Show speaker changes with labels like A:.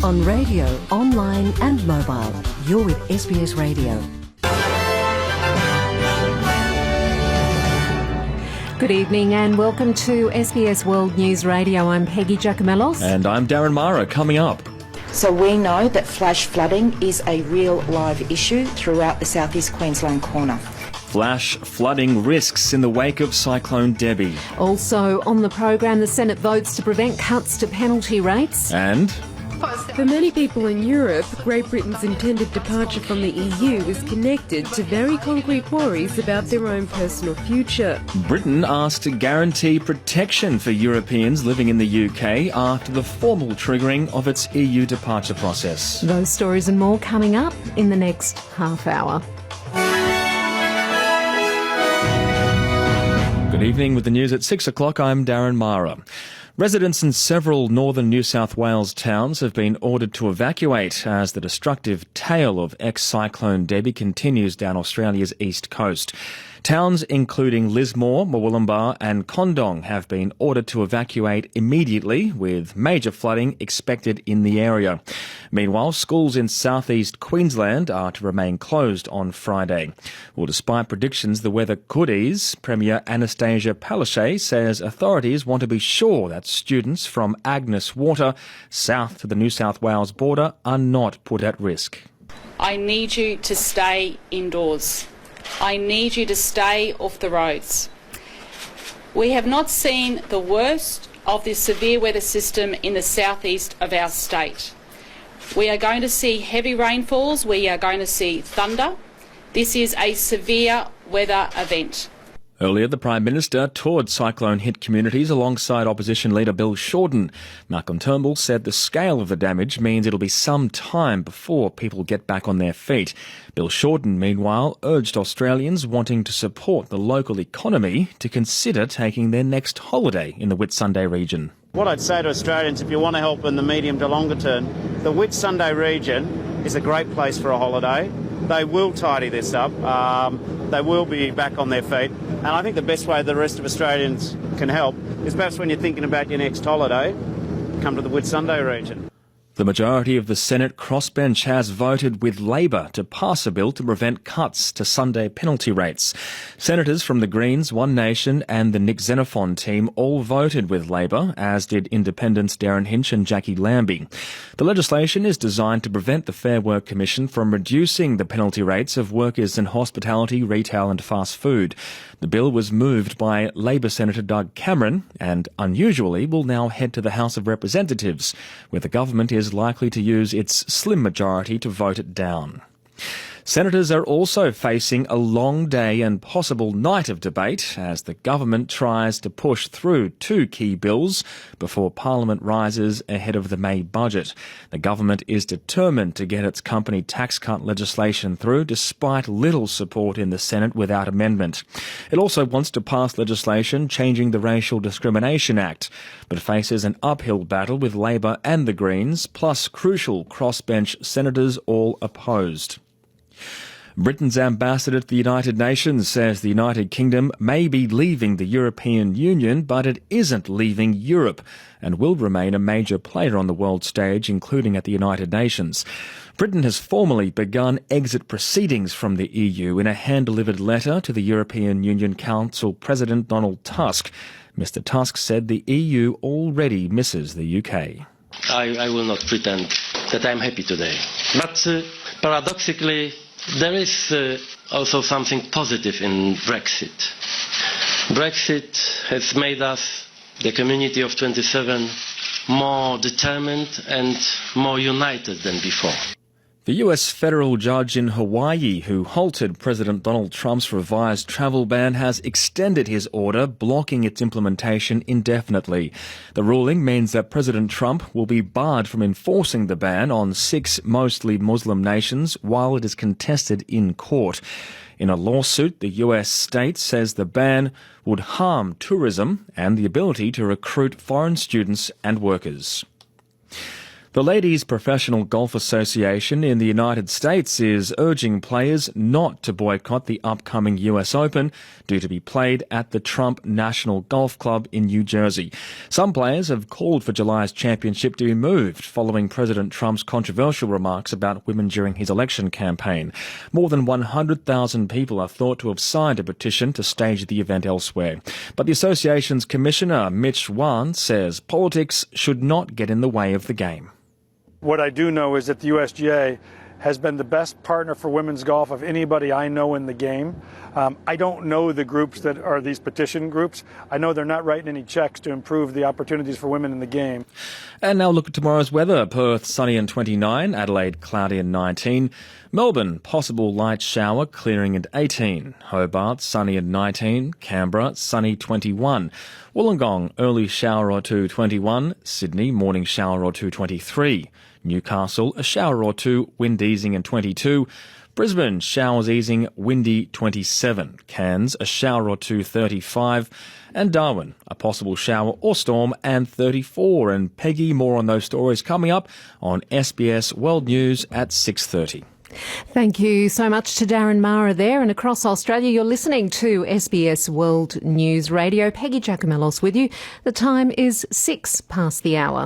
A: On radio, online and mobile. You're with SBS Radio. Good evening and welcome to SBS World News Radio. I'm Peggy Giacomellos.
B: And I'm Darren Mara. Coming up.
C: So we know that flash flooding is a real live issue throughout the southeast Queensland corner.
B: Flash flooding risks in the wake of Cyclone Debbie.
A: Also on the program, the Senate votes to prevent cuts to penalty rates.
B: And
D: for many people in Europe, Great Britain's intended departure from the EU is connected to very concrete worries about their own personal future.
B: Britain asked to guarantee protection for Europeans living in the UK after the formal triggering of its EU departure process.
A: Those stories and more coming up in the next half hour.
B: Good evening. With the news at 6 o'clock, I'm Darren Mara. Residents in several northern New South Wales towns have been ordered to evacuate as the destructive tail of ex-Cyclone Debbie continues down Australia's east coast. Towns including Lismore, Murwillumbah and Condong have been ordered to evacuate immediately, with major flooding expected in the area. Meanwhile, schools in southeast Queensland are to remain closed on Friday. Well, despite predictions the weather could ease, Premier Anastasia Palaszczuk says authorities want to be sure that students from Agnes Water, south to the New South Wales border, are not put at risk.
E: I need you to stay indoors. I need you to stay off the roads. We have not seen the worst of this severe weather system in the southeast of our state. We are going to see heavy rainfalls. We are going to see thunder. This is a severe weather event.
B: Earlier, the Prime Minister toured cyclone-hit communities alongside opposition leader Bill Shorten. Malcolm Turnbull said the scale of the damage means it'll be some time before people get back on their feet. Bill Shorten, meanwhile, urged Australians wanting to support the local economy to consider taking their next holiday in the Whitsunday region.
F: What I'd say to Australians, if you want to help in the medium to longer term, the Whitsunday region is a great place for a holiday. They will tidy this up. They will be back on their feet. And I think the best way the rest of Australians can help is perhaps when you're thinking about your next holiday, come to the Whitsunday region.
B: The majority of the Senate crossbench has voted with Labor to pass a bill to prevent cuts to Sunday penalty rates. Senators from the Greens, One Nation and the Nick Xenophon team all voted with Labor, as did independents Darren Hinch and Jackie Lambie. The legislation is designed to prevent the Fair Work Commission from reducing the penalty rates of workers in hospitality, retail and fast food. The bill was moved by Labor Senator Doug Cameron and, unusually, will now head to the House of Representatives, where the government is likely to use its slim majority to vote it down. Senators are also facing a long day and possible night of debate as the government tries to push through two key bills before Parliament rises ahead of the May budget. The government is determined to get its company tax cut legislation through despite little support in the Senate without amendment. It also wants to pass legislation changing the Racial Discrimination Act, but faces an uphill battle with Labor and the Greens, plus crucial crossbench senators all opposed. Britain's ambassador to the United Nations says the United Kingdom may be leaving the European Union, but it isn't leaving Europe and will remain a major player on the world stage, including at the United Nations. Britain has formally begun exit proceedings from the EU in a hand-delivered letter to the European Union Council President Donald Tusk. Mr Tusk said the EU already misses the UK.
G: I will not pretend that I'm happy today. But paradoxically, there is also something positive in Brexit. Brexit has made us, the community of 27, more determined and more united than before.
B: The US federal judge in Hawaii who halted President Donald Trump's revised travel ban has extended his order, blocking its implementation indefinitely. The ruling means that President Trump will be barred from enforcing the ban on 6 mostly Muslim nations while it is contested in court. In a lawsuit, the US state says the ban would harm tourism and the ability to recruit foreign students and workers. The Ladies Professional Golf Association in the United States is urging players not to boycott the upcoming US Open due to be played at the Trump National Golf Club in New Jersey. Some players have called for July's championship to be moved following President Trump's controversial remarks about women during his election campaign. More than 100,000 people are thought to have signed a petition to stage the event elsewhere. But the association's commissioner, Mitch Wan, says politics should not get in the way of the game.
H: What I do know is that the USGA has been the best partner for women's golf of anybody I know in the game. I don't know the groups that are these petition groups. I know they're not writing any checks to improve the opportunities for women in the game.
B: And now look at tomorrow's weather. Perth, sunny and 29. Adelaide, cloudy and 19. Melbourne, possible light shower, clearing at 18. Hobart, sunny and 19. Canberra, sunny 21. Wollongong, early shower or two, 21. Sydney, morning shower or two, 23. Newcastle, a shower or two, wind easing and 22. Brisbane, showers easing, windy 27. Cairns, a shower or two, 35. And Darwin, a possible shower or storm and 34. And Peggy, more on those stories coming up on SBS World News at 6:30.
A: Thank you so much to Darren Mara there. And across Australia, you're listening to SBS World News Radio. Peggy Giacomellos with you. The time is 6 past the hour.